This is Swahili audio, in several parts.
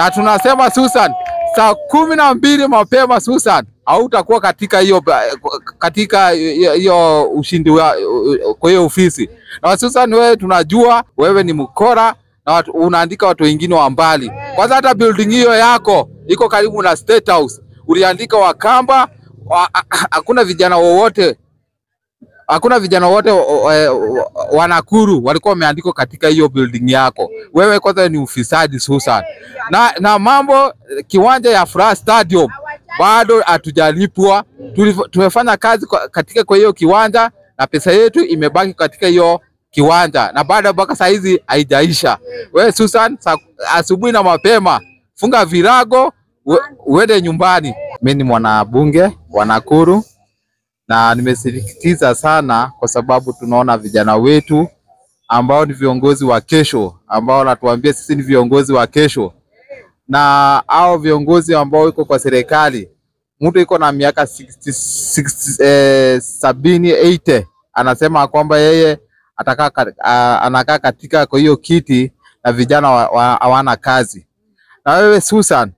na tunasema Susan, saa 12 mapema Susan, hautakuwa katika hiyo ushindi kwa hiyo ofisi. Na Susan, wewe tunajua wewe ni mkora na unaandika watu wengine wa mbali. Kwanza hata building hiyo yako iko karibu na State House. Uliandika Wakamba, hakuna vijana wowote wa Nakuru walikuwa wameandikwa katika hiyo building yako. Wewe kwanza ni ufisadi Susan. Na mambo kiwanja ya Furaha Stadium bado hatujalipwa. Tumefanya kazi katika hiyo kiwanja na pesa yetu imebaki katika hiyo kiwanja na baada mpaka saa hizi haijaisha. Wewe Susan, asubuhi na mapema funga virago uende nyumbani. Mimi ni mwanabunge wa Nakuru na nimesisitiza sana kwa sababu tunaona vijana wetu ambao ni viongozi wa kesho, ambao wanatuambia sisi ni viongozi wa kesho, na hao viongozi ambao iko kwa serikali, mtu iko na miaka 70-80 anasema kwamba yeye anakaa katika kwa hiyo kiti na vijana hawana kazi. Na wewe Susan,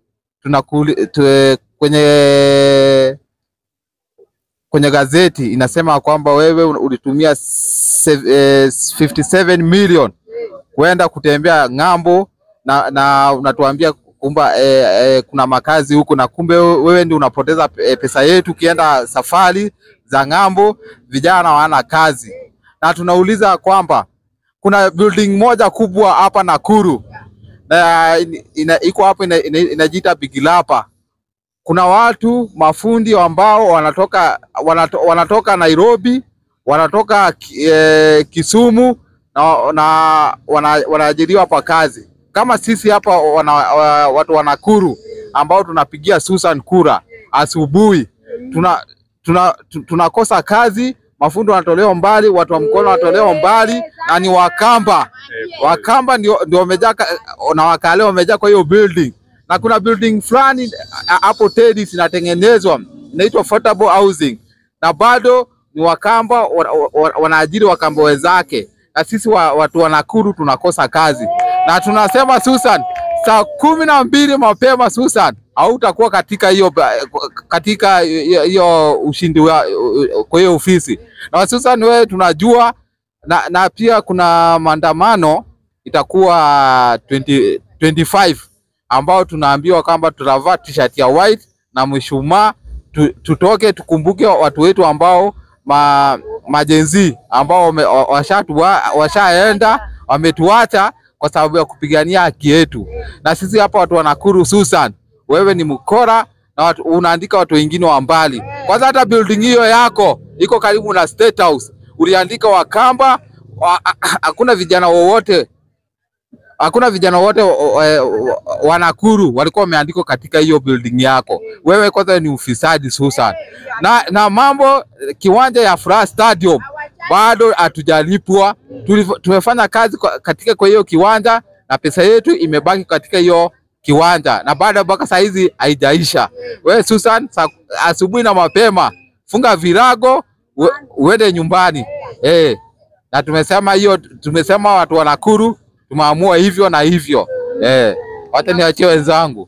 kwenye gazeti inasema kwamba wewe ulitumia 57 million kwenda kutembea ng'ambo na unatuambia kumba kuna makazi huko, na kumbe wewe ndio unapoteza pesa yetu kienda safari za ng'ambo, vijana hawana kazi. Na tunauliza kwamba kuna building moja kubwa hapa Nakuru na iko hapo inajiita Bigilapa. Kuna watu mafundi ambao wanatoka Nairobi, wanatoka Kisumu na wanaajiriwa hapa kazi. Kama sisi hapa watu wa Nakuru ambao tunapigia Susan kura asubuhi, tunakosa kazi, mafundi wanatolewa mbali, watu wa mkono wanatolewa mbali, na ni Wakamba ndio wamejaa na Wakale wamejaa kwa hiyo building. Na kuna building fulani hapo Teddy inatengenezwa inaitwa affordable housing, na bado ni Wakamba wanaajiri Wakamba wenzake, na sisi watu wa Nakuru tunakosa kazi. Na tunasema Susan, saa 12 mapema Susan, hautakuwa katika hiyo ushindi kwa hiyo ofisi. Na Susan, wewe tunajua na pia kuna maandamano itakuwa 25 ambao tunaambiwa kwamba tutavaa t-shirt ya white na mshumaa, tutoke tukumbuke watu wetu ambao majenzi ambao washaenda wametuacha kwa sababu ya kupigania haki yetu. Na sisi hapa watu wa Nakuru Susan, wewe ni mkora na unaandika watu wengine wa mbali. Kwanza hata building hiyo yako iko karibu na State House. Uliandika Wakamba, hakuna vijana wowote wa Nakuru walikuwa wameandikwa katika hiyo building yako. Wewe kwanza ni ufisadi Susan. Na mambo kiwanja ya Furaha Stadium bado hatujalipwa. Tumefanya kazi katika hiyo kiwanja na pesa yetu imebaki katika hiyo kiwanja na baada mpaka saa hizi haijaisha. Wewe Susan, asubuhi na mapema funga virago uende nyumbani. Na tumesema watu wa Nakuru tumeamua hivyo na hivyo. Wacha niachie wenzangu.